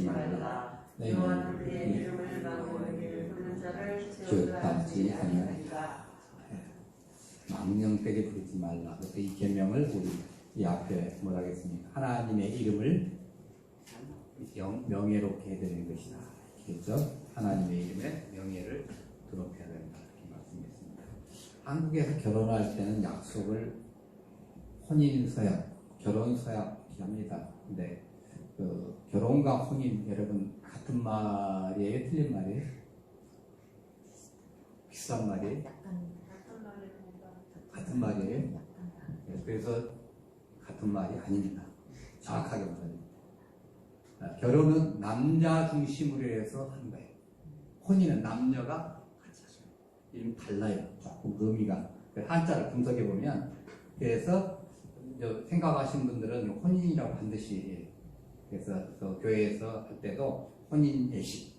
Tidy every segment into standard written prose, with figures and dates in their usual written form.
말라. 너희는 그의 이름을 망령되게 부르는 자를 세우지 아니하리라. 망령되게 부르지 말라. 그래서 이 계명을 우리 이 앞에 뭐라 하겠습니까? 하나님의 이름을 명예롭게 해드리는 것이다. 그렇죠? 하나님의 이름에 명예를 드높여야 된다. 이렇게 말씀했습니다. 한국에서 결혼할 때는 약속을 혼인 서약, 결혼 서약 이렇게 합니다. 근데 그 결혼과 혼인 여러분 같은 말이에요? 틀린 말이에요? 비슷한 말이에요? 같은 말이에요? 네, 그래서 같은 말이 아닙니다. 정확하게 말합니다. 결혼은 남자 중심으로 해서 하는 거예요. 혼인은 남녀가 같이 하죠. 이름 달라요. 조금 의미가. 한자를 분석해 보면 그래서 생각하시는 분들은 혼인이라고 반드시 그래서 교회에서 할 때도 혼인 예식,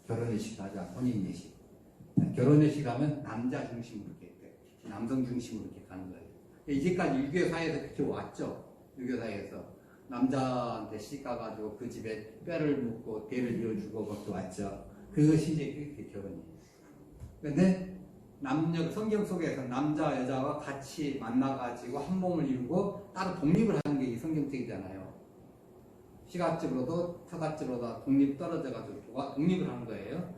결혼 예식 하자 혼인 예식. 결혼 예식 하면 남자 중심으로 이렇게 남성 중심으로 이렇게 가는 거예요. 이제까지 유교 사회에서 그렇게 왔죠. 유교 사회에서 남자한테 시집 가가지고 그 집에 뼈를 묻고 대를 이어주고 그렇게 왔죠. 그것이 이제 이렇게 결혼이에요. 그런데 성경 속에서 남자 여자가 같이 만나가지고 한 몸을 이루고 따로 독립을 하는 게 성경책이잖아요. 시각적으로도 터각적으로도 독립 떨어져가지고 독립을 하는 거예요.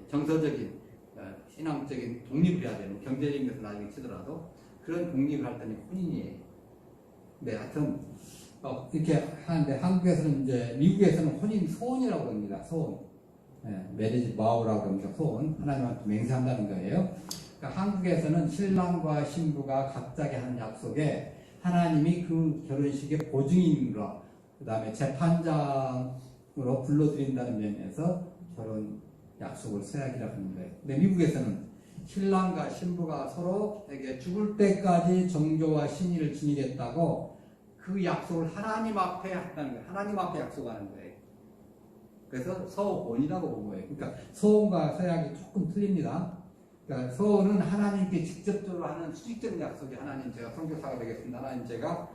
정서적인 신앙적인 독립을 해야 되는 경제적인 것은 나중에 치더라도 그런 독립을 할 때는 혼인이에요. 네, 하여튼 이렇게 하는데 한국에서는 이제 미국에서는 혼인 소원이라고 합니다. 소원. 메리지 바우라고 합니다. 소원. 하나님한테 맹세한다는 거예요. 그러니까 한국에서는 신랑과 신부가 갑자기 하는 약속에 하나님이 그 결혼식의 보증인으로 그 다음에 재판장으로 불러들인다는 면에서 결혼 약속을 서약이라고 하는 거예요. 근데 미국에서는 신랑과 신부가 서로에게 죽을 때까지 정조와 신의를 지니겠다고 그 약속을 하나님 앞에 한다는 거예요. 하나님 앞에 약속하는 거예요. 그래서 서원이라고 본 거예요. 그러니까 서원과 서약이 조금 틀립니다. 그러니까 서원은 하나님께 직접적으로 하는 수직적인 약속이 하나님 제가 선교사가 되겠습니다. 하나님 제가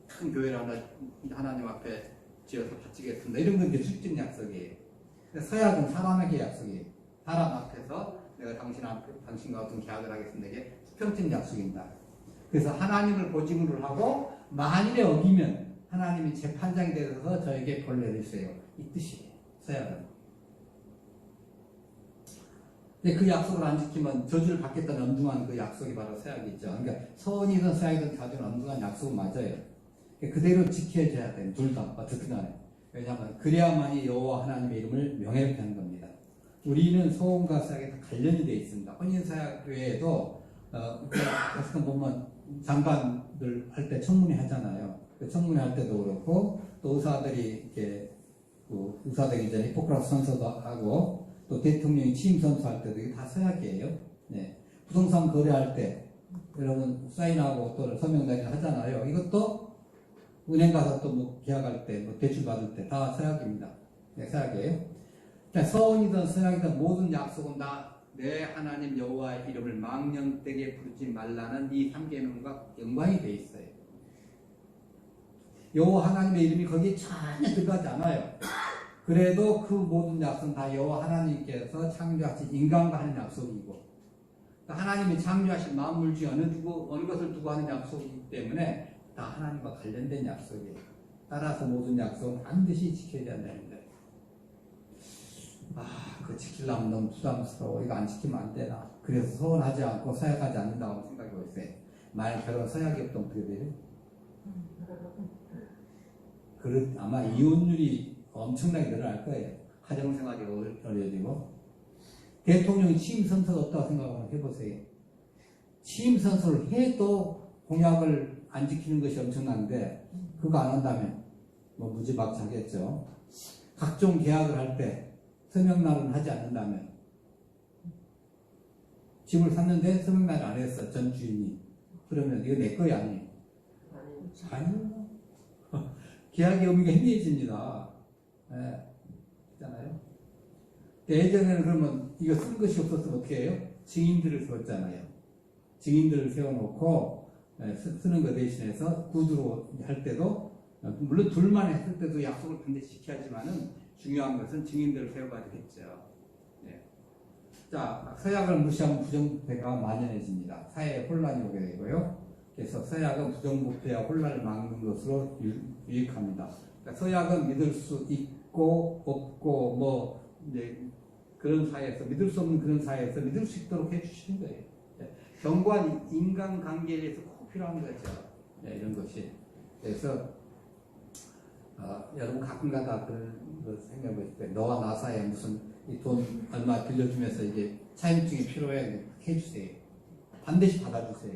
큰 교회를 하나님 앞에 지어서 바치겠습니다. 이런 건 이제 수직적인 약속이에요. 서약은 사람에게 약속이에요. 사람 앞에서 내가 당신과 어떤 계약을 하겠습니다. 이게 수평적인 약속입니다. 그래서 하나님을 보증으로 하고 만일에 어기면 하나님이 재판장이 되어서 저에게 벌 내리세요. 이 뜻이에요. 서약은. 근데 그 약속을 안 지키면 저주를 받겠다는 엄중한 그 약속이 바로 서약이죠. 그러니까 서원이든 서약이든 가진 엄중한 약속은 맞아요. 그대로 지켜져야 돼요. 둘 다. 어떻든 간에. 왜냐하면 그래야만이 여호와 하나님의 이름을 명예롭게 하는 겁니다. 우리는 서원과 서약에 관련이 되어 있습니다. 혼인 서약 외에도 가끔 보면 장관들 할 때 청문회 하잖아요. 그 청문회 할 때도 그렇고 또 의사들이 이렇게 의사되기 전에 히포크라테스 선서도 하고 또 대통령이 취임 선서할 때도 이게 다 서약이에요. 네. 부동산 거래할 때 여러분 사인하고 또 서명단위 하잖아요. 이것도 은행 가서 또 뭐 계약할 때, 뭐 대출 받을 때 다 서약입니다. 네, 서약이에요. 그러니까 서원이든 서약이든 모든 약속은 다 내 하나님 여호와의 이름을 망령되게 부르지 말라는 이 3계명과 연관이 돼 있어요. 여호와 하나님의 이름이 거기에 전혀 들어가지 않아요. 그래도 그 모든 약속은 다 여호와 하나님께서 창조하신 인간과 하는 약속이고 하나님이 창조하신 만물 중에 어느 것을 두고 하는 약속이기 때문에 다 하나님과 관련된 약속이에요. 따라서 모든 약속은 반드시 지켜야 한다는 거예요. 그거 지키려면 너무 부담스러워. 이거 안 지키면 안 되나. 그래서 서운하지 않고 서약하지 않는다고 생각하고 있어요. 만약 결혼 서약이 없다면 어떻게 돼요? 아마 이혼율이 엄청나게 늘어날 거예요. 가정생활이 어려워지고. 대통령 취임 선서가 없다고 생각하면 해보세요. 취임 선서를 해도 공약을 안 지키는 것이 엄청난데 그거 안 한다면 뭐 무지막지하겠죠. 각종 계약을 할 때 서명날은 하지 않는다면 집을 샀는데 서명날을 안 했어. 전 주인이. 그러면 이거 내 거야 아니에요? 아니요. 계약의 의미가 희미해집니다. 네. 있잖아요. 예전에는 그러면 이거 쓴 것이 없었으면 어떻게 해요? 증인들을 세웠잖아요. 증인들을 세워놓고 쓰는 것 대신해서 구두로 할 때도 물론 둘만 했을 때도 약속을 반드시 지켜야지만은 중요한 것은 증인들을 세워가지겠죠. 네. 자, 서약을 무시하면 부정부패가 만연해집니다. 사회에 혼란이 오게 되고요. 그래서 서약은 부정부패와 혼란을 막는 것으로 유익합니다. 그러니까 서약은 믿을 수 있고 없고 뭐 이제 그런 사회에서 믿을 수 없는 그런 사회에서 믿을 수 있도록 해주시는 거예요. 네. 견고한 인간관계에 대해서 꼭 필요한 거죠. 네, 이런 것이. 그래서 여러분 가끔가다 그런 거 생각해 보실 때 너와 나 사이에 무슨 이 돈 얼마 빌려주면서 이게 차임증이 필요해 해주세요. 반드시 받아주세요.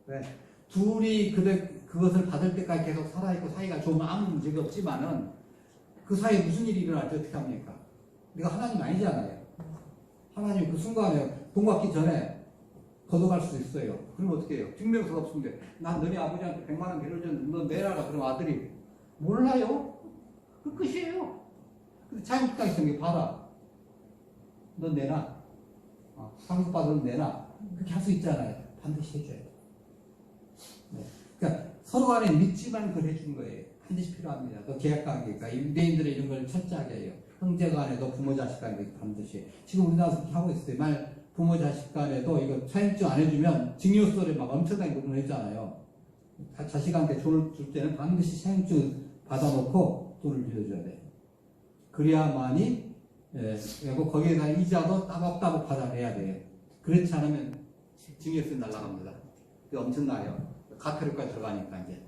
왜? 둘이 그것을 받을 때까지 계속 살아있고 사이가 좋으면 아무 문제가 없지만은 그 사이에 무슨 일이 일어날지 어떻게 합니까? 내가 하나님 아니잖아요. 하나님 그 순간에 돈 받기 전에 걷어갈 수 있어요. 그럼 어떻게 해요? 증명서가 없으면 난 너네 아버지한테 100만 원 빌려줬는데 너 내라라. 그럼 아들이 몰라요? 그 끝이에요. 근데 차임증 있으면 이게 봐라. 너 내놔. 상속받으면 내놔. 그렇게 할 수 있잖아요. 반드시 해줘요. 네. 그러니까 서로 간에 믿지만 그걸 해준 거예요. 반드시 필요합니다. 또 계약관계가 유대인들의 이런 걸 철저하게 해요. 형제 간에도 부모 자식 간에도 반드시. 지금 우리나라에서 그렇게 하고 있어요. 만약 부모 자식 간에도 이거 차임증 안 해주면 증여소를 막 엄청나게 물어냈잖아요. 자식한테 돈을 줄 때는 반드시 차임증 받아놓고 돈을 빌려줘야 돼요. 그래야만이 그리고 거기에다 이자도 따박따박 받아내야 돼요. 그렇지 않으면 증여세 날라갑니다. 그게 엄청나요. 가태료까지 들어가니까 이제.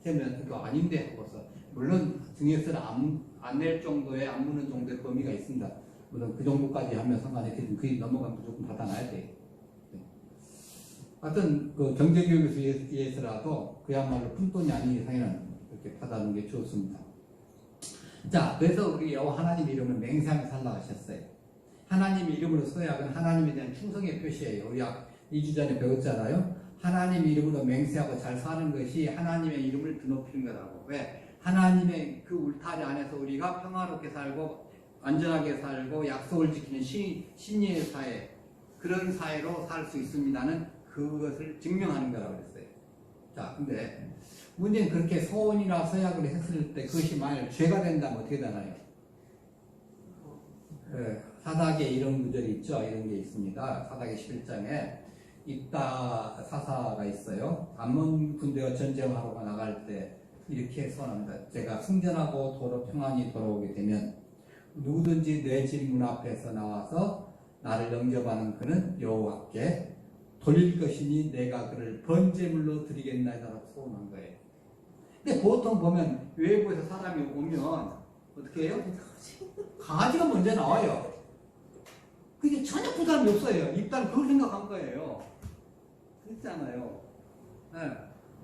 그러면 이거 아닌데 하고서 물론 증여세를 안 낼 정도의 안 무는 정도의 범위가 있습니다. 물론 그 정도까지 하면 상관이 없겠지만 그게 넘어가면 무조건 받아놔야 돼요. 네. 하여튼 그 경제교육에서 위해서라도 그야말로 푼돈이 아닌 이상에는 이렇게 받아놓는 게 좋습니다. 자, 그래서 우리 여호와 하나님 이름을 맹세하며 살라 하셨어요. 하나님 이름으로 서약은 하나님에 대한 충성의 표시예요. 우리 2주 전에 배웠잖아요. 하나님 이름으로 맹세하고 잘 사는 것이 하나님의 이름을 드높이는 거라고. 왜? 하나님의 그 울타리 안에서 우리가 평화롭게 살고 안전하게 살고 약속을 지키는 신의의 사회, 그런 사회로 살 수 있습니다는 그것을 증명하는 거라고 그랬어요. 자, 근데 문제는 그렇게 서원이나 서약을 했을 때 그것이 만약 죄가 된다면 어떻게 되나요? 사닥에 이런 구절이 있죠. 이런 게 있습니다. 사닥의 11장에 입다 사사가 있어요. 암몬 군대가 전쟁하러 나갈 때 이렇게 선언합니다. 제가 승전하고 평안히 돌아오게 되면 누구든지 내 집 문 앞에서 나와서 나를 영접하는 그는 여호와께 돌릴 것이니 내가 그를 번제물로 드리겠나이다라고 소원한 거예요. 근데 보통 보면 외부에서 사람이 오면 어떻게 해요? 강아지가 먼저 나와요. 그게 전혀 부담이 없어요. 입단 그걸 생각한 거예요. 그렇잖아요. 네.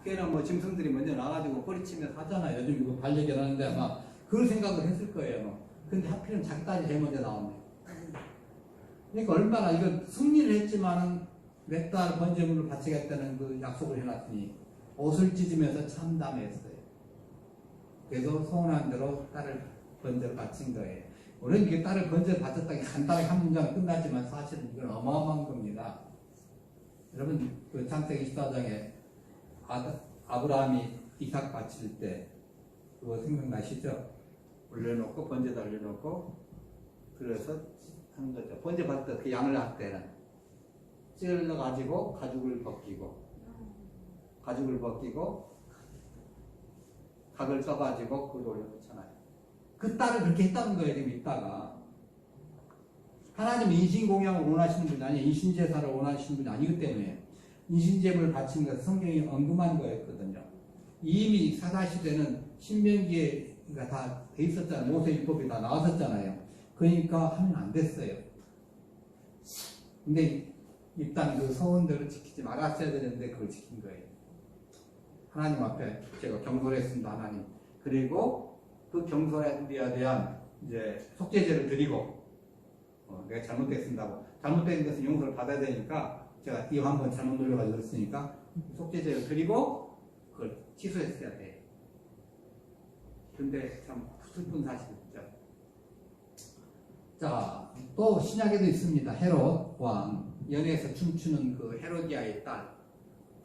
걔는 뭐 짐승들이 먼저 나가지고 꼬리치면서 하잖아요. 요즘 이거 반려견 하는데 아마 그걸 생각을 했을 거예요. 근데 하필은 자기 딸이 제일 먼저 나왔네. 그러니까 얼마나 이거 승리를 했지만은 내 딸 번제물을 바치겠다는 그 약속을 해놨더니 옷을 찢으면서 참담했어요. 그래서 소원한 대로 딸을 번제를 바친 거예요. 우리는 이게 딸을 번제를 바쳤다는 게 간단하게 한 문장은 끝났지만 사실은 이건 어마어마한 겁니다. 여러분 그 창세기 24장에 아브라함이 이삭 바칠 때 그거 생각나시죠? 올려놓고 번제도 올려놓고 그래서 하는 거죠. 번제 받을 때 그 양을 할 때는 찔러가지고 가죽을 벗기고 각을 써가지고 그걸 올려놓잖아요. 그 딸을 그렇게 했다는 거예요. 지금 있다가 하나님 인신공양을 원하시는 분이 아니에요. 인신제사를 원하시는 분이 아니기 때문에 인신제물을 바치는 것은 성경이 언급한 거였거든요. 이미 사사시대는 신명기가 다 돼 있었잖아요. 모세율법이 다 나왔었잖아요. 그러니까 하면 안 됐어요. 근데 일단 그 서원대로 지키지 말았어야 되는데 그걸 지킨 거예요. 하나님 앞에 제가 경솔을 했습니다. 하나님. 그리고 그 경솔에 대한 이제 속죄제를 드리고 내가 잘못됐습니다고. 잘못된 것은 용서를 받아야 되니까 제가 이거 한번 잘못 눌러가지고 그랬으니까 속죄제를 드리고 그걸 취소했어야 돼. 근데 참 슬픈 사실이죠. 자, 또 신약에도 있습니다. 헤롯 왕 연애에서 춤추는 그 헤로디아의 딸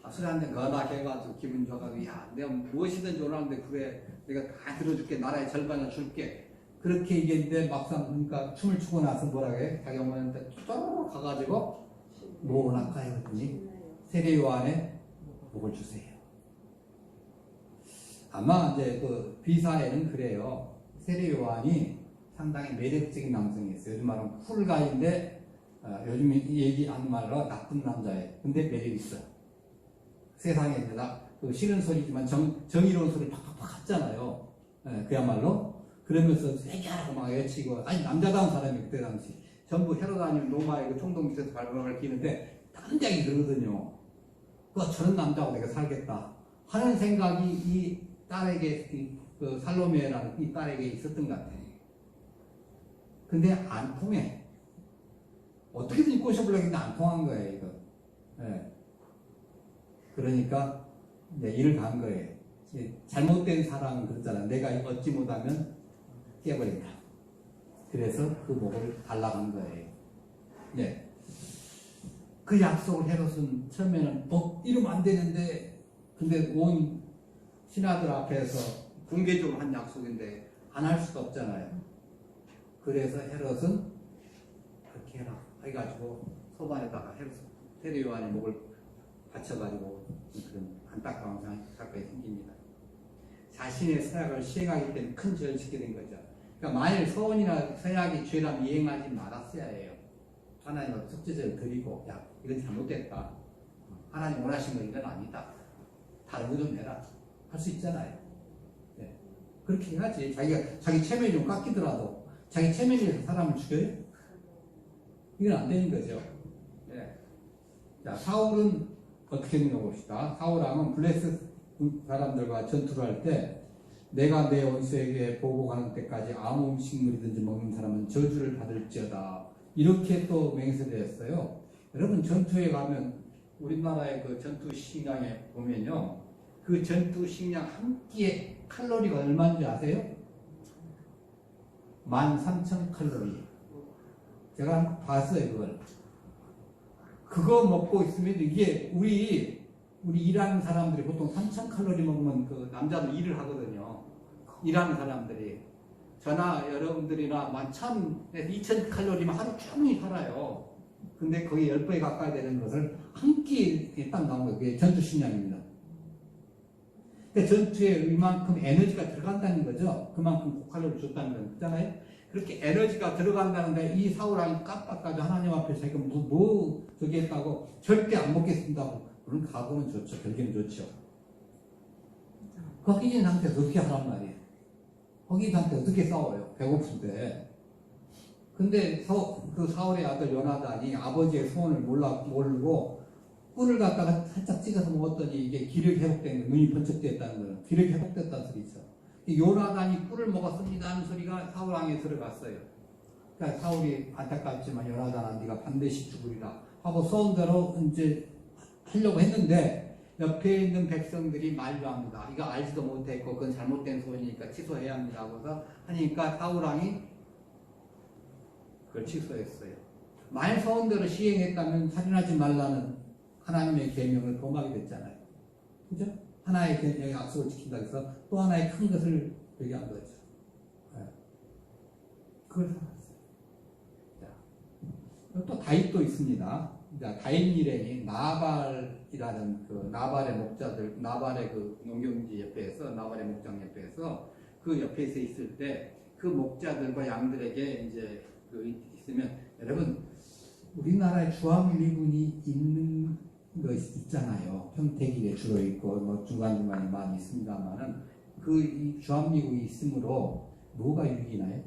술 한잔 거나게 해가지고 기분 좋아가지고 야 내가 무엇이든지 원하는데 그래 내가 다 들어줄게 나라의 절반을 줄게 그렇게 얘기했는데 막상 보니까 춤을 추고 나서 뭐라고 해? 자기 어머니한테 쪼르륵 가가지고 목을 낚아요 했더니 세례요한의 목을 주세요. 아마 이제 그 비사에는 그래요. 세례요한이 상당히 매력적인 남성이었어요. 요즘 말하면 쿨가인데 요즘 얘기하는 말로 나쁜 남자예요. 근데 매력 있어. 세상에 그 싫은 소리지만 정의로운 소리를 팍팍팍 하잖아요. 그야말로 그러면서 세게하라고 막 외치고 아니 남자다운 사람이 그때 당시 전부 헤로드 아니면 로마의 그 총독 밑에서 발버둥을 끼는데 단장이 그러거든요. 저런 남자하고 내가 살겠다 하는 생각이 이 딸에게 그 살로메라는 이 딸에게 있었던 것 같아요. 근데 안 통해. 어떻게든 꼬셔보려고 했는데 안 통한 거예요, 이거. 네. 그러니까 이제 일을 간 거예요. 잘못된 사랑은 그렇잖아. 내가 얻지 못하면 깨버린다. 그래서 그 목을 달라간 거예요. 네. 그 약속을 헤롯은 처음에는 이러면 안 되는데 근데 온 신하들 앞에서 공개적으로 한 약속인데 안 할 수가 없잖아요. 그래서 헤롯은 그렇게 해라 해가지고 소반에다가 세례요한의 목을 받쳐가지고 그런 안타까운 사건이 생깁니다. 자신의 서약을 시행하기 때문에 큰 죄를 짓게 된 거죠. 그러니까 만일 서원이나 서약이 죄라면 이행하지 말았어야 해요. 하나님은 속죄제를 드리고 야 이건 잘못됐다. 하나님 원하신 건 이건 아니다. 다른 거 좀 해라. 할 수 있잖아요. 네. 그렇게 해야지. 자기 체면이 좀 깎이더라도 자기 체면에 의해서 사람을 죽여요? 이건 안 되는 거죠. 네. 자, 사울은 어떻게 했는가 봅시다. 사울왕은 블레셋 사람들과 전투를 할 때 내가 내 원수에게 보고하는 때까지 아무 음식물이든지 먹는 사람은 저주를 받을지어다. 이렇게 또 맹세되었어요. 여러분 전투에 가면 우리나라의 그 전투 식량에 보면요. 그 전투 식량 한 끼에 칼로리가 얼마인지 아세요? 13,000칼로리. 제가 봤어요, 그걸. 그거 먹고 있으면 이게 우리 일하는 사람들이 보통 3,000칼로리 먹으면 그 남자들 일을 하거든요. 일하는 사람들이. 저나 여러분들이나 1,000에서 2,000칼로리면 하루 종일 살아요. 근데 거의 10배에 가까이 되는 것을 한 끼에 딱 나온 거예요. 그게 전투 식량입니다. 그러니까 전투에 이만큼 에너지가 들어간다는 거죠. 그만큼 고칼로리를 줬다는 거잖아요. 그렇게 에너지가 들어간다는데 이 사울왕이 깜빡가지고 하나님 앞에 자기가 저기 했다고 절대 안 먹겠습니다. 그런 각오는 좋죠. 결계는 좋죠. 그 허기진 상태에서 어떻게 하란 말이에요. 허기진 상태에서 어떻게 싸워요. 배고픈데. 근데 그 사울의 아들 요나단이 아버지의 소원을 모르고 꿀을 갖다가 살짝 찍어서 먹었더니 이게 기력이 회복된 거, 눈이 번쩍됐다는 거예요. 기력이 회복됐다는 소리죠. 요나단이 꿀을 먹었습니다 하는 소리가 사울왕에 들어갔어요. 그러니까 사울이 안타깝지만 요나단아 네가 반드시 죽으리라 하고 소원대로 이제 하려고 했는데 옆에 있는 백성들이 만류합니다. 이거 알지도 못했고 그건 잘못된 소원이니까 취소해야 합니다 하고서 하니까 사울왕이 그걸 취소했어요. 만일 소원대로 시행했다면 살인하지 말라는 하나님의 계명을 범하게 됐잖아요. 그죠? 하나의 계명의 약속을 지킨다고 해서 또 하나의 큰 것을 얘기한 거죠. 네. 그걸 살았어요. 자, 또 다윗도 있습니다. 다윗 일행이 나발이라는 그 나발의 목자들, 나발의 그 농경지 옆에서, 나발의 목장 옆에서 그 옆에서 있을 때 그 목자들과 양들에게 이제 그 있으면 여러분 우리나라에 주한미군이 있는 거 있잖아요. 평택일에 주로 있고 뭐 중간중간에 많이 있습니다만은 그 주한미군이 있으므로 뭐가 유익이 나요?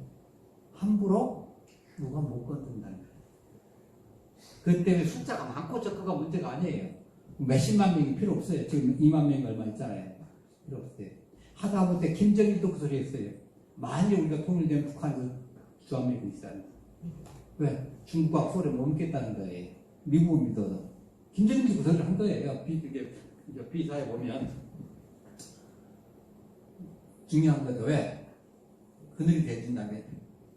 함부로 누가 못 건든다는 거예요. 그 때문에 숫자가 많고 적고가 문제가 아니에요. 몇십만 명이 필요 없어요. 지금 2만 명이 얼마 있잖아요. 필요 없어요. 하다 보니 김정일도 그 소리 했어요. 만일 우리가 통일되면 북한에서 주한미군 있어야 한다. 왜? 중국과 소련 못 믿겠다는 거예요. 미국을 믿어서. 김정일도 그 소리를 한 거예요. 비사에 보면 중요한 거죠. 왜? 그늘이 대진다는 게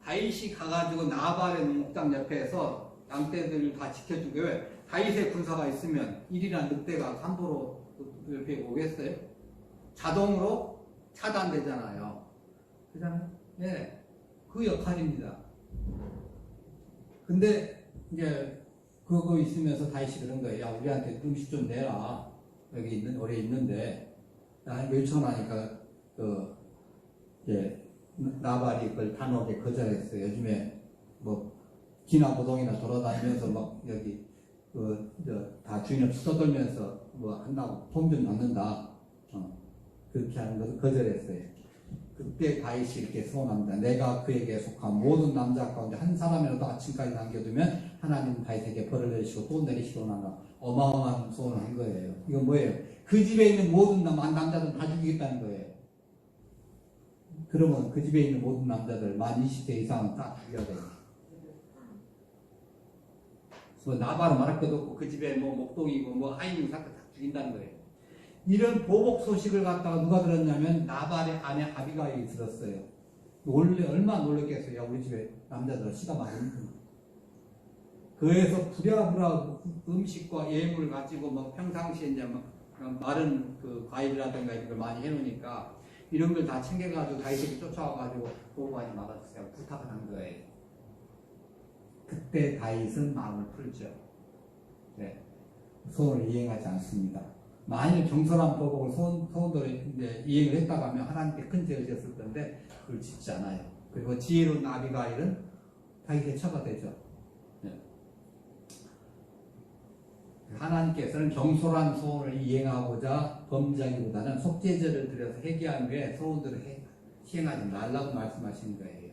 다윗이 가가지고 나발의 목장 옆에서 양떼들을 다 지켜주고 왜? 다윗의 군사가 있으면 일이란 늑대가 함부로 옆에 오겠어요? 자동으로 차단되잖아요. 그잖아요? 예. 그 역할입니다. 근데 이제 그거 있으면서 다윗이 그런 거예요. 야, 우리한테 음식 좀 내라. 여기 있는, 오래 있는데. 한 요청하니까, 이제, 나발이 그걸 단호하게 거절했어요. 요즘에, 뭐, 기나보동이나 돌아다니면서 막, 여기, 다 주인 없이 떠돌면서 뭐 한다고 돈 좀 받는다. 그렇게 하는 것을 거절했어요. 그때 다윗이 이렇게 소원합니다. 내가 그에게 속한 모든 남자 가운데 한 사람이라도 아침까지 남겨두면 하나님은 다윗에게 벌을 내리시고 또 내리시고나가 어마어마한 소원을 한 거예요. 이건 뭐예요? 그 집에 있는 모든 남자들 다 죽이겠다는 거예요. 그러면 그 집에 있는 모든 남자들 만 20대 이상은 다 죽여야 돼요. 뭐 나바로 말할 것도 없고 그 집에 뭐 목동이고 뭐 하인이고 다 죽인다는 거예요. 이런 보복 소식을 갖다가 누가 들었냐면 나발의 아내 아비가일이 들었어요. 원래 얼마나 놀랐겠어요. 야, 우리 집에 남자들 씨가 많은데. 그래서 부랴부랴 음식과 예물을 가지고 뭐 평상시에 이제 뭐 마른 그 과일이라든가 이런 걸 많이 해놓으니까 이런 걸 다 챙겨가지고 다윗에게 쫓아와가지고 보고하지 말아주세요. 부탁을 한 거예요. 그때 다윗은 마음을 풀죠. 네. 소원을 이행하지 않습니다. 만일 경솔한 보복을 소원대로 이제 이행을 했다고 하면 하나님께 큰 죄를 지었을 텐데 그걸 짓지 않아요. 그리고 지혜로운 아비가일은 다윗의 처가 되죠. 네. 하나님께서는 경솔한 소원을 이행하고자 범죄하기보다는 속죄제를 드려서 회개한 후에 소원대로 시행하지 말라고 말씀하시는 거예요.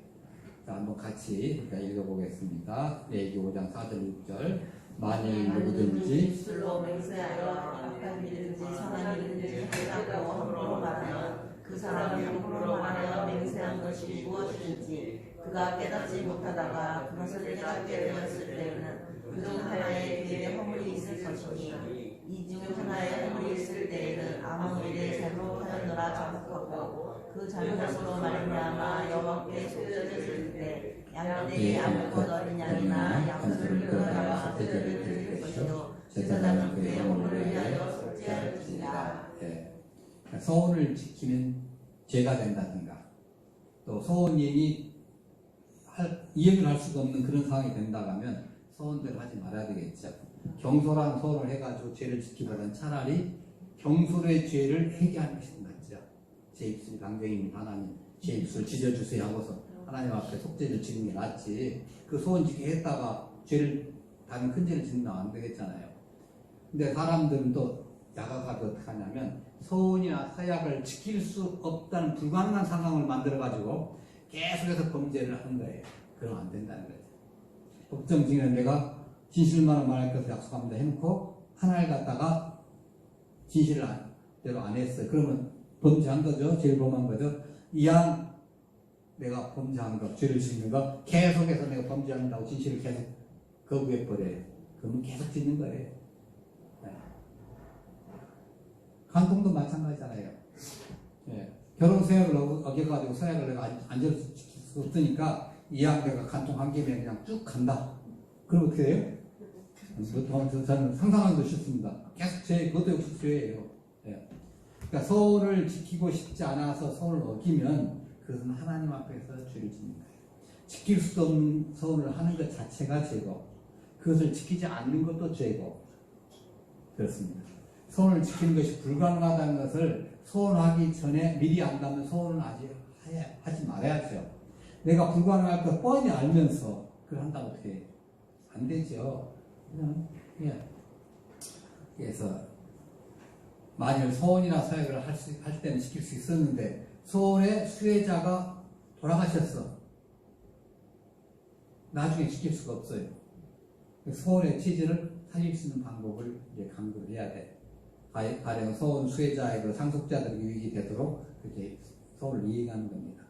자, 한번 같이 읽어보겠습니다. 레위기 5장 4절 6절. 만일 누구든지 술로 맹세하여 악한 일이든지 선한 일이든지 하겠다고 함부로 말하면 그 사람이 함부로 말하여 맹세한 것이 무엇이든지 그가 깨닫지 못하다가 그것을 깨닫게 되었을 때에는 그중 하나의 귀에 허물이 있을 것이니 이 중 하나의 허물이 있을 때에는 아무일에 잘못하였노라 자복하고 그 잘못으로 말미암아 여호와께 속죄제를 때 양떼의 아무것 어린 양이나 양소를 끌어다가 속죄제를 드릴 것이요 제사장은 그의 허물을 위하여 속죄할 것이다. 소원을 지키면 죄가 된다든가 또 소원 이행이 이행을 할 수가 없는 그런 상황이 된다고 하면 소원대로 하지 말아야 되겠죠. 경솔한 소원을 해가지고 죄를 지키보다는 차라리 경솔의 죄를 회개하는 것이 낫죠. 제 입술 강경입니다. 하나님 제 입술 지져주세요 하고서 하나님 앞에 속죄를 지는 게 낫지. 그 소원 지키게 했다가 죄를 다른 큰 죄를 짓는 건 안 되겠잖아요. 근데 사람들은 또 야가가 어떻게 하냐면 소원이나 서약을 지킬 수 없다는 불가능한 상황을 만들어가지고 계속해서 범죄를 하는 거예요. 그러면 안 된다는 거죠. 법정 증인은 내가 진실만을 말할 것을 약속합니다 해놓고 하나를 갖다가 진실을 대로 안 했어요. 그러면 범죄한 거죠. 제일 범한 거죠. 이왕 내가 범죄한 거, 죄를 짓는 거 계속해서 내가 범죄한다고 진실을 계속 거부해버려요. 그러면 계속 짓는 거예요. 네. 간통도 마찬가지잖아요. 네. 결혼 서약을 어겨가지고 서약을 내가 안 지킬 수 없으니까 이왕 내가 간통한 김에 그냥 쭉 간다. 그럼 어떻게 돼요? 저는 상상하기도 싫습니다. 계속 그것도 역시 죄예요. 네. 그러니까 소원을 지키고 싶지 않아서 소원을 어기면 그것은 하나님 앞에서 죄를 짓는 거예요. 지킬 수 없는 소원을 하는 것 자체가 죄고 그것을 지키지 않는 것도 죄고 그렇습니다. 소원을 지키는 것이 불가능하다는 것을 소원하기 전에 미리 안다면 소원은 하지 말아야죠. 내가 불가능할 걸 뻔히 알면서 그걸 한다면 어떻게 해요? 안 되죠. 그래서 만일 소원이나 서약을 할 때는 지킬 수 있었는데 소원의 수혜자가 돌아가셨어. 나중에 지킬 수가 없어요. 소원의 취지를 살릴 수 있는 방법을 이제 강구를 해야 돼. 가령 소원 수혜자의 그 상속자들에게 유익이 되도록 그렇게 소원을 이행하는 겁니다.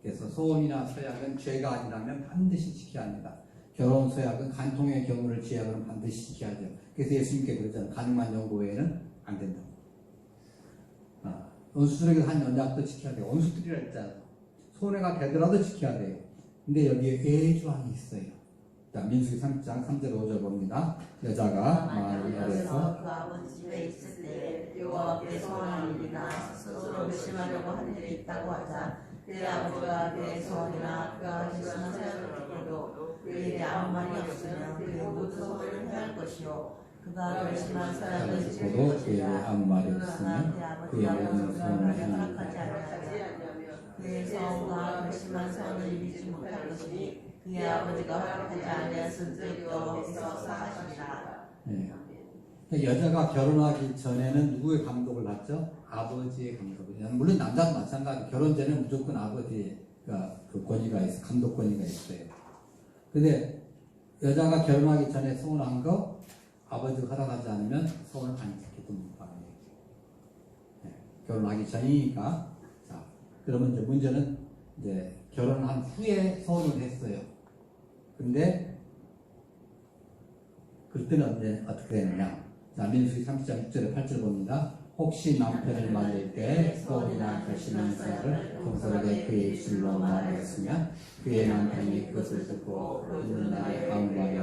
그래서 소원이나 서약은 죄가 아니라면 반드시 지켜야 합니다. 결혼 서약은 간통의 경우를 제약으로는 반드시 지켜야죠. 그래서 예수님께 그러잖아요. 가능한 연고 외에는 안 된다. 원수들에게 한 연약도 지켜야 돼요. 원수들이라 했잖아요. 손해가 되더라도 지켜야 돼요. 근데 여기에 외조항이 있어요. 자, 민수기 3장 3절 5절 봅니다. 여자가 마을 아래서 그 아버지 집에 있을 때 여호와께 소원한 일이나 스스로 결심하려고 한 일이 있다고 하자 그의 아버지가 그의 소원이나 그가 결심한 사역을 듣고도 그 일에 아무 말이 없으면 그는 모두 소원을 해할 것이요 그가 결심한 사역을 지킬 듣고도 그에게 것이라 아무 말이 그러나 없으면 그의 그의 아버지가 모든 소원을 그를 하나님께 허락하지 아니하며 그의 소원과 결심한 소원을 이루지 못할 것이니 그의 아버지가 허락하지 아니하였은즉 여호와께서 사하시리라. 네. 여자가 결혼하기 전에는 누구의 감독을 받죠? 아버지의 감독을. 물론 남자도 마찬가지. 결혼 전에는 무조건 아버지가 그 권위가 있어, 감독 권위가 있어요. 근데 여자가 결혼하기 전에 소원한 거 아버지가 허락하지 않으면 소원을 안 지키도 못하는 얘기죠. 네. 결혼하기 전이니까. 자, 그러면 이제 문제는 이제 결혼한 후에 소원을 했어요. 근데 그때는 이제 어떻게 되느냐? 자, 민수기 30장 6절에 8절 봅니다. 혹시 남편을 맞을 때 소원이나 결심한 사역을 동설하게 그의 입술로 말하였으면 그의 남편이 그것을 듣고 있는 날에 아무 말이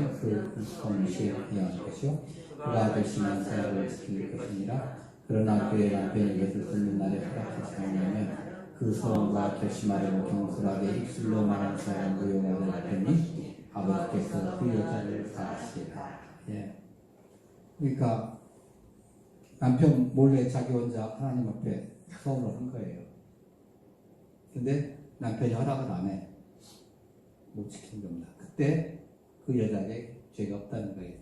없으니 그 성실해야 할 것이요 그가 결심한 사역을 지킬 것이니라. 그러나 그의 남편이 그것을 듣는 날에 허락하지 않으면 그 소원과 결심하려고 경솔하게 입술로 말한 사람 무효가 될 테니 아버지께서 그 여자를 사하시리라. 예. 그러니까 남편 몰래 자기 혼자 하나님 앞에 소원을 한 거예요. 근데 남편이 허락을 안 해. 못 지킨 겁니다. 그때 그 여자에게 죄가 없다는 거예요.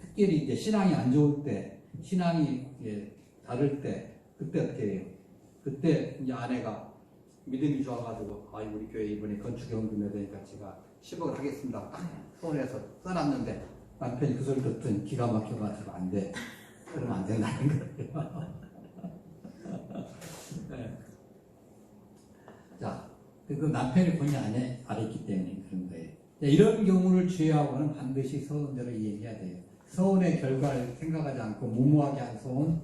특별히 이제 신앙이 안 좋을 때, 신앙이 다를 때, 그때 어떻게 해요? 그때 이제 아내가 믿음이 좋아가지고, 우리 교회 이번에 건축연금 내되니까 제가 10억을 하겠습니다. 딱 소원해서 써놨는데, 남편이 그 소리 듣더니 기가 막혀가지고 안 돼. 그러면 안 된다는 거예요. 네. 자, 그 남편이 본의 안 했기 때문에 그런 거예요. 이런 경우를 주의하고는 반드시 서원대로 이해해야 돼요. 서원의 결과를 생각하지 않고 무모하게 한 소원,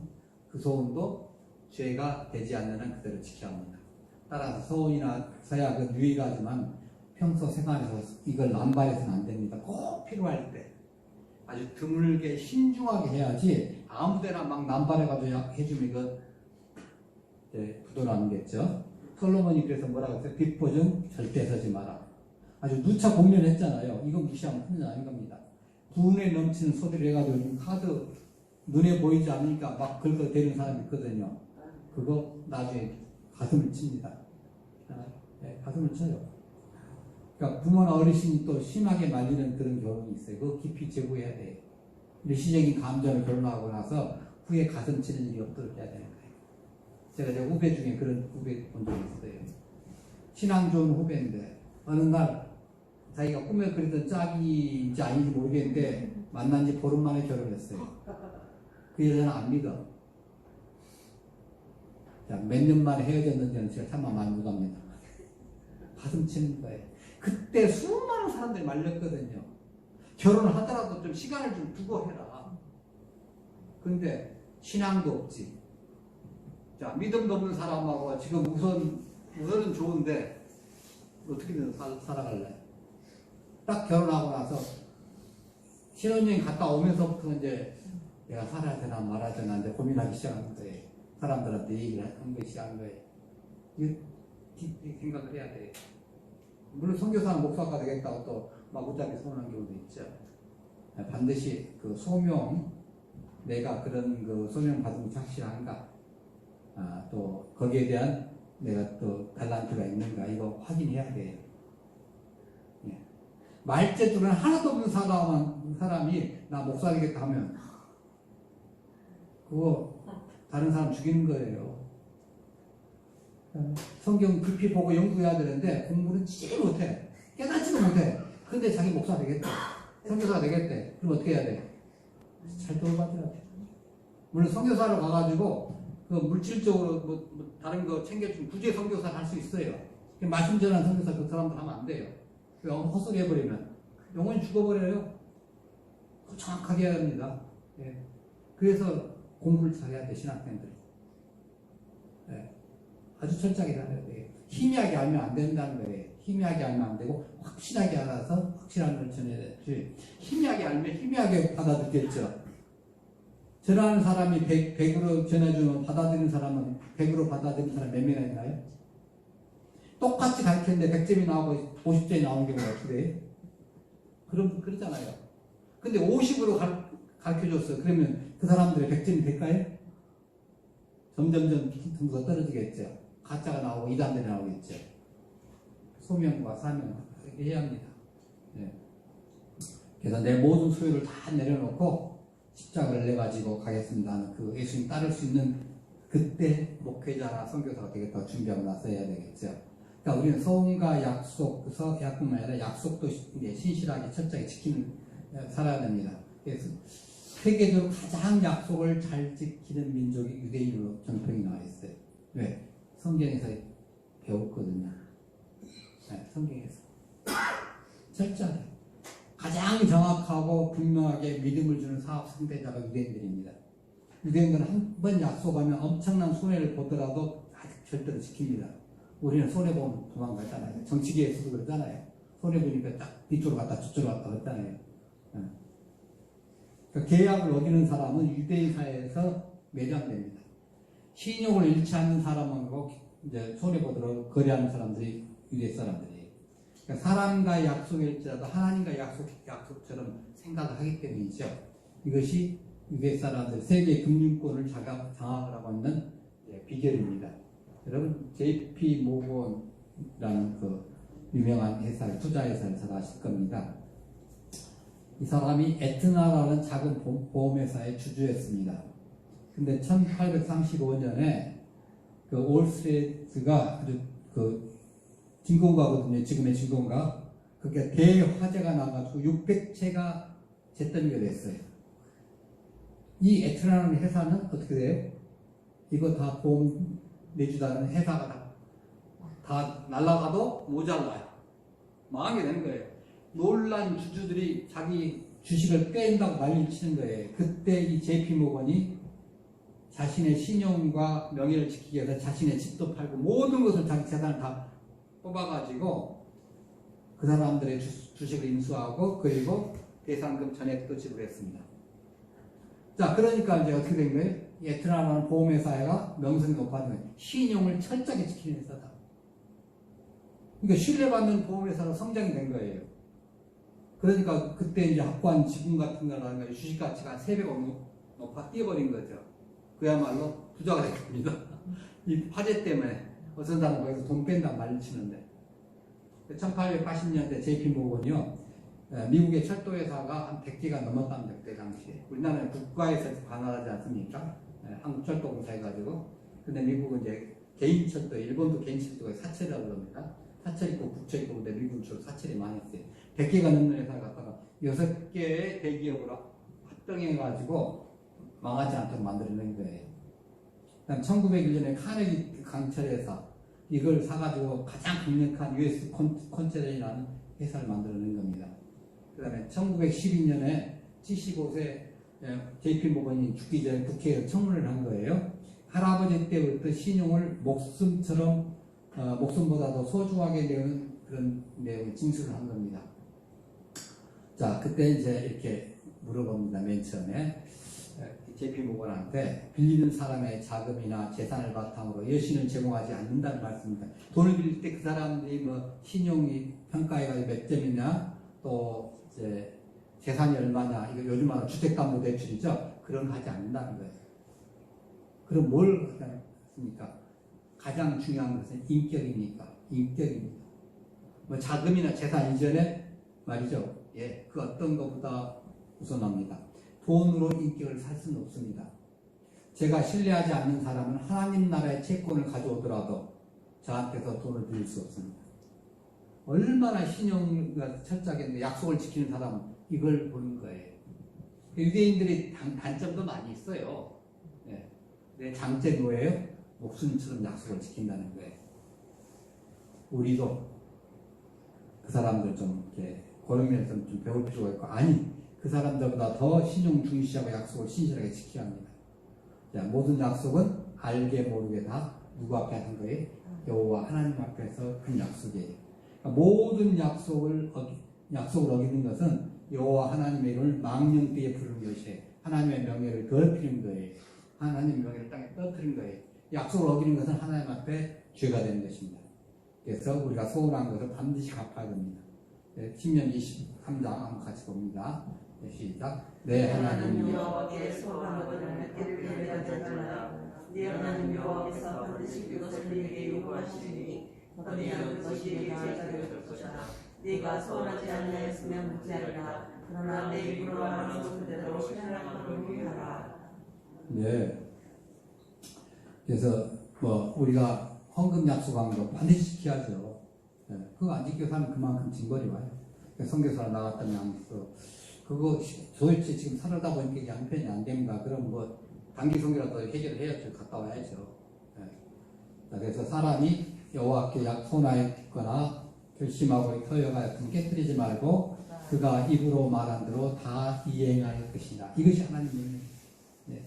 그 소원도 죄가 되지 않는 한 그대로 지켜야 합니다. 따라서 서원이나 서약은 유의하지만 평소 생활에서 이걸 남발해서는 안 됩니다. 꼭 필요할 때 아주 드물게 신중하게 해야지 아무데나 막 남발해가지고 해주면 이거 부도나는겠죠. 솔로몬이 그래서 뭐라고 했어요? 빚보증 절대 서지 마라. 아주 누차 공면했잖아요. 이거 무시하면 큰일 나는 겁니다. 분에 넘치는 소리를 해가지고 카드 눈에 보이지 않으니까 막 긁어대는 사람이 있거든요. 그거 나중에 가슴을 칩니다. 네, 가슴을 쳐요. 그러니까 부모나 어르신이 또 심하게 말리는 그런 경험이 있어요. 그거 깊이 제고해야 돼요. 일시적인 감정을 결혼하고 나서 후에 가슴 치는 일이 없도록 해야 되는 거예요. 제가 제 후배 중에 그런 후배 본 적이 있어요. 신앙 좋은 후배인데 어느 날 자기가 꿈에 그리던 짝이인지 아닌지 모르겠는데 만난 지 보름 만에 결혼했어요. 그 여자는 안 믿어. 몇 년 만에 헤어졌는지는 제가 참아 많이 못합니다. 가슴 치는 거예요. 그때 수많은 사람들이 말렸거든요. 결혼을 하더라도 좀 시간을 좀 두고 해라. 근데 신앙도 없지. 자, 믿음도 없는 사람하고 지금 우선은 좋은데 어떻게든 살아갈래? 딱 결혼하고 나서 신혼여행 갔다 오면서부터 이제 내가 살아야 되나 말아야 되나 이제 고민하기 시작한 거예요. 사람들한테 얘기를 한 것이 시작한 거예요. 이거 깊이 생각을 해야 돼요. 물론 선교사는 목사가 되겠다고 또 마구잡이 소원한 경우도 있죠. 반드시 그 소명, 내가 그런 그 소명 받으면 확실한가, 또 거기에 대한 내가 또 달란트가 있는가 이거 확인해야 돼요. 예. 말재주는 하나도 없는 사람이 나 목사 되겠다 하면 그거 다른 사람 죽이는 거예요. 성경 깊이 보고 연구해야 되는데 공부는 진짜 못해. 깨닫지도 못해. 근데 자기 목사 되겠대. 선교사가 되겠대. 그럼 어떻게 해야 돼? 잘 돌봐줘야 돼. 물론 선교사로 가가지고 그 물질적으로 뭐 다른 거 챙겨주면 굳이 선교사를 할 수 있어요. 말씀 전한 선교사 그 사람들 하면 안 돼요. 헛소리 해버리면 영혼이 죽어버려요. 정확하게 해야 합니다. 예. 그래서 공부를 잘해야 돼, 신학생들이. 예. 아주 철저하게 해야 돼요. 희미하게 알면 안 된다는 거예요. 희미하게 알면 안 되고 확실하게 알아서 확실한 걸 전해야 되지. 희미하게 알면 희미하게 받아들겠죠. 전하는 사람이 100으로 전해주면 받아들이는 사람은 100으로 받아들이는 사람 몇 명이나 있나요? 똑같이 가르쳤는데 100점이 나오고 50점이 나오는 경우가 어떻게 돼요? 그러잖아요. 근데 50으로 가르쳐줬어. 그러면 그 사람들의 100점이 될까요? 점점점 점수가 떨어지겠죠. 가짜가 나오고 이단들이 나오겠죠. 소명과 사명 이렇게 해야 합니다. 네. 그래서 내 모든 소유를 다 내려놓고 십자가를 내가지고 가겠습니다 하는 그 예수님 따를 수 있는 그때 목회자나 선교사가 되겠다고 준비하고 나서야 되겠죠. 그러니까 우리는 소원과 약속, 약뿐만 아니라 약속도 이제 신실하게 철저하게 지키는 살아야 됩니다. 그래서 세계적으로 가장 약속을 잘 지키는 민족이 유대인으로 정평이 나와 있어요. 왜? 성경에서 배웠거든요. 네, 성경에서 철저하게 가장 정확하고 분명하게 믿음을 주는 사업 상대자가 유대인들입니다. 유대인들은 한 번 약속하면 엄청난 손해를 보더라도 아직 절대로 지킵니다. 우리는 손해보면 도망가잖아요. 정치계에서도 그러잖아요. 손해보니까 딱 뒤쪽으로 갔다 저쪽으로 갔다 그랬잖아요. 그러니까 계약을 어기는 사람은 유대인 사회에서 매장됩니다. 신용을 잃지 않는 사람하고 이제 손해보도록 거래하는 사람들이 유대 사람들이에요. 그러니까 사람과 약속일지라도 하나님과 약속처럼 생각을 하기 때문이죠. 이것이 유대 사람들 세계 금융권을 장악을 하고 있는 비결입니다. 여러분 JP 모건이라는 그 유명한 회사, 투자 회사를 잘 아실 겁니다. 이 사람이 에트나라는 작은 보험회사의 주주였습니다. 근데 1835년에 그 올스트리트가 아주 그 진공가거든요. 지금의 진공가. 그게 대화재가 나가지고 600채가 잿더미가 됐어요. 이 에트나라는 회사는 어떻게 돼요? 이거 다 보험 내주다는 회사가 다 날아가도 모자라요. 망하게 되는 거예요. 놀란 주주들이 자기 주식을 뺀다고 난리를 치는 거예요. 그때 이 JP 모건이 자신의 신용과 명예를 지키기 위해서 자신의 집도 팔고 모든 것을 자기 재산을 다 뽑아가지고 그 사람들의 주식을 인수하고 그리고 대상금 전액도 지불했습니다. 자, 그러니까 이제 어떻게 된 거예요? 에트나라는 보험회사가 명성이 높아진 거예요. 신용을 철저하게 지키는 회사다. 그러니까 신뢰받는 보험회사로 성장이 된 거예요. 그러니까 그때 이제 확보한 지분 같은 거라든가 주식 가치가 3배가 높아 뛰어버린 거죠. 그야말로 부자가 됐습니다. 이 화재 때문에 어떤 사람은 거기서 돈 뺀다고 난리 치는데 1880년대 JP 모건이요. 미국의 철도회사가 한 100개가 넘었답니다. 그때 당시에. 우리나라는 국가에서 관할하지 않습니까? 한국철도공사 해가지고. 근데 미국은 이제 개인 철도, 일본도 개인 철도가 사철이라고 그럽니다. 사철 있고 국철 있고 근데 미국은 주로 사철이 많이 있어요. 100개가 넘는 회사를 갖다가 6개의 대기업으로 합병해가지고 망하지 않도록 만들어낸 거예요. 그다음 1901년에 카네기 강철회사 이걸 사가지고 가장 강력한 US 콘체런이라는 회사를 만들어낸 겁니다. 그 다음에 1912년에 75세 JP 모건이 죽기 전에 국회에 청문을 한 거예요. 할아버지 때부터 신용을 목숨처럼 목숨보다도 소중하게 내는 그런 내용을 진술을 한 겁니다. 자, 그때 이제 이렇게 물어봅니다. 맨 처음에 JP 모건한테 빌리는 사람의 자금이나 재산을 바탕으로 여신을 제공하지 않는다는 말씀입니다. 돈을 빌릴 때 그 사람들이 뭐 신용이 평가해가지고 몇 점이냐 또 이제 재산이 얼마냐 이거 요즘 말하는 주택담보대출이죠. 그런 거 하지 않는다는 거예요. 그럼 뭘 하겠습니까? 가장 중요한 것은 인격입니까? 인격입니다. 뭐 자금이나 재산 이전에 말이죠. 예, 그 어떤 것보다 우선합니다. 돈으로 인격을 살 수는 없습니다. 제가 신뢰하지 않는 사람은 하나님 나라의 채권을 가져오더라도 저한테서 돈을 빌릴 수 없습니다. 얼마나 신용과 철저하게 약속을 지키는 사람은 이걸 보는 거예요. 유대인들이 단점도 많이 있어요. 네. 내 장점이 뭐예요? 목숨처럼 약속을 지킨다는 거예요. 우리도 그 사람들 좀 이렇게 그런 면에서 좀 배울 필요가 있고, 아니 그 사람들보다 더 신용 중시하고 약속을 신실하게 지켜야 합니다. 자, 모든 약속은 알게 모르게 다 누구 앞에 한 거예요? 여호와 하나님 앞에서 한 약속이에요. 모든 약속을 어기는 것은 여호와 하나님의 이름을 망령되게 부르는 것이 하나님의 명예를 더럽히는 거예요. 하나님의 명예를 땅에 떨어뜨리는 거예요. 약속을 어기는 것은 하나님 앞에 죄가 되는 것입니다. 그래서 우리가 소원한 것을 반드시 갚아야 됩니다. 신명 23장 한번 같이 봅니다. 시작. 내 하나님 여호와께 소원한 것을 깨끗하게 하지 말라. 네 하나님 여호와께서 반드시 그것을 네게 요구하시니 거대한 그것이 네게 제자되어 줄 것이다. 네가 소원하지 아니하였으면 묻지하리라. 그러나 내 입으로 말하는 그대로 실행하는 것을 하라. 네. 그래서 우리가 헌금 약속한 거 반드시 지켜야죠. 네. 그거 안 지켜서 하면 그만큼 징벌이 와요. 선교사로 나갔던 양수 그거 도대체 지금 살아다 보니까 양편이 안 됩니다. 그럼 단기 선교라도 해결해야죠. 갔다 와야죠. 네. 그래서 사람이 여호와께 약속하였거나 결심하고 터여가였으면 깨뜨리지 말고 그가 입으로 말한 대로 다 이행할 것이다. 이것이 하나님의 네.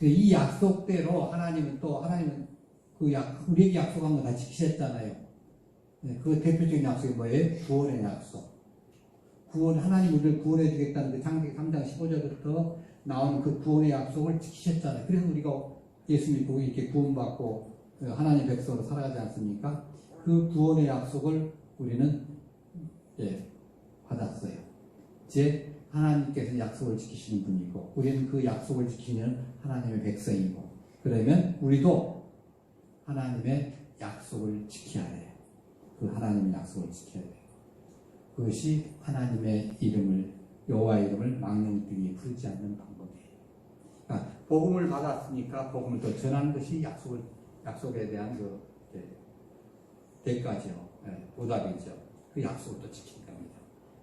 이 약속대로 하나님은 우리에게 약속한 거 다 지키셨잖아요. 네. 그 대표적인 약속이 뭐예요? 구원의 약속. 하나님 우리를 구원해 주겠다는 그 창세기 3장 15절부터 나오는 그 구원의 약속을 지키셨잖아요. 그래서 우리가 예수 믿고 이렇게 구원받고 하나님 백성으로 살아가지 않습니까? 그 구원의 약속을 우리는 받았어요. 이제 하나님께서 약속을 지키시는 분이고 우리는 그 약속을 지키는 하나님의 백성이고 그러면 우리도 하나님의 약속을 지켜야 해요. 그 하나님의 약속을 지켜야 돼요. 그것이 하나님의 이름을 여호와의 이름을 망령되게 부르지 않는 방법이에요. 그러니까 복음을 받았으니까 복음을 또 전하는 것이 약속에 대한 대가죠. 보답이죠. 그 약속을 또 지키는 겁니다.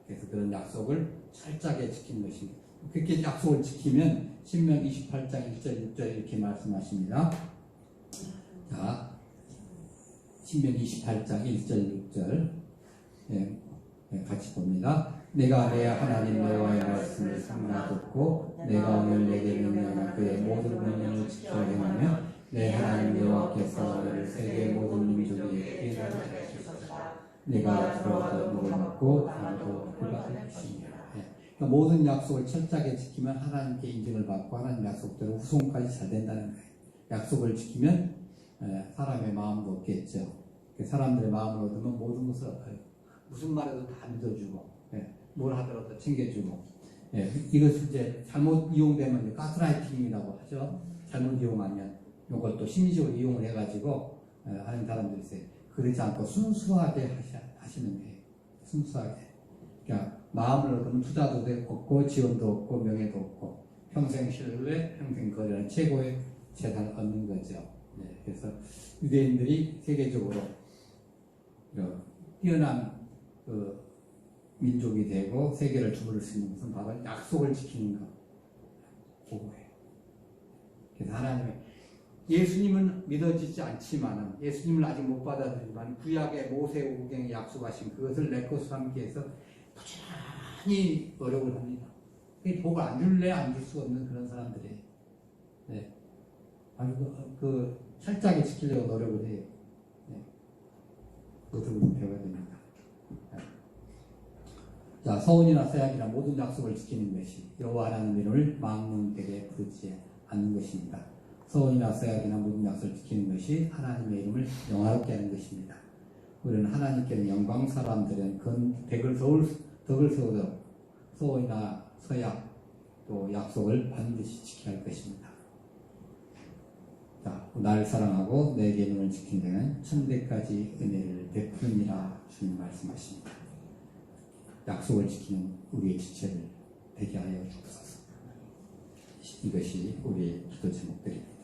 그래서 그런 약속을 철저하게 지키는 것입니다. 그렇게 약속을 지키면 신명 28장 1절 6절 이렇게 말씀하십니다. 자, 신명 28장 1절 6절 같이 봅니다. 내가 내 하나님 여호와의 말씀을 삼가 듣고 내가 오늘 내게 명령한 그의 모든 명령을 지켜 행하며 내 하나님 여호와께서 너를 세계 모든 민족에게 예언하게 하시소서. 내가 들어가도 복을 받고 가도 복을 받을 것이니라. 그러니까 모든 약속을 철저하게 지키면 하나님께 인정을 받고 하나님 약속대로 후손까지 잘 된다는 거예요. 약속을 지키면 사람의 마음도 얻겠죠. 사람들의 마음을 얻으면 모든 것을 얻어요. 무슨 말해도 다 믿어주고, 뭘 하더라도 챙겨주고, 이것을 이제 잘못 이용되면 이제 가스라이팅이라고 하죠. 잘못 이용하면 이걸 또 심리적으로 이용을 해가지고 하는 사람들이 있어요. 그러지 않고 순수하게 하시는 거예요. 순수하게. 그러니까 마음을 얻으면 투자도 없고 지원도 없고 명예도 없고 평생 신뢰, 평생 거래는 최고의 재산을 얻는 거죠. 그래서 유대인들이 세계적으로 뛰어난 민족이 되고 세계를 주무를 수 있는 것은 바로 약속을 지키는 것. 그거예요. 그래서 하나님의 예수님은 믿어지지 않지만은 예수님을 아직 못 받아들이지만 구약의 모세오경에 약속하신 그것을 내 것으로 함께 해서 부지런히 노력을 합니다. 복을 안 줄래 안 줄 수 없는 그런 사람들이에요. 네. 아주 철저하게 지키려고 노력을 해요. 그것을 배워야 됩니다. 자, 서원이나 서약이나 모든 약속을 지키는 것이 여호와 하나님 이름을 망령되게 부르지 않는 것입니다. 서원이나 서약이나 모든 약속을 지키는 것이 하나님의 이름을 영화롭게 하는 것입니다. 우리는 하나님께는 영광, 사람들은 덕을 세우도록 서원이나 서약 또 약속을 반드시 지켜야 할 것입니다. 자, 날 사랑하고 내 계명을 지킨 자는 천대까지 은혜를 베푸느니라 주님 말씀하십니다. 약속을 지키는 우리의 지체를 되게 하여 주옵소서. 이것이 우리의 기도 제목들입니다.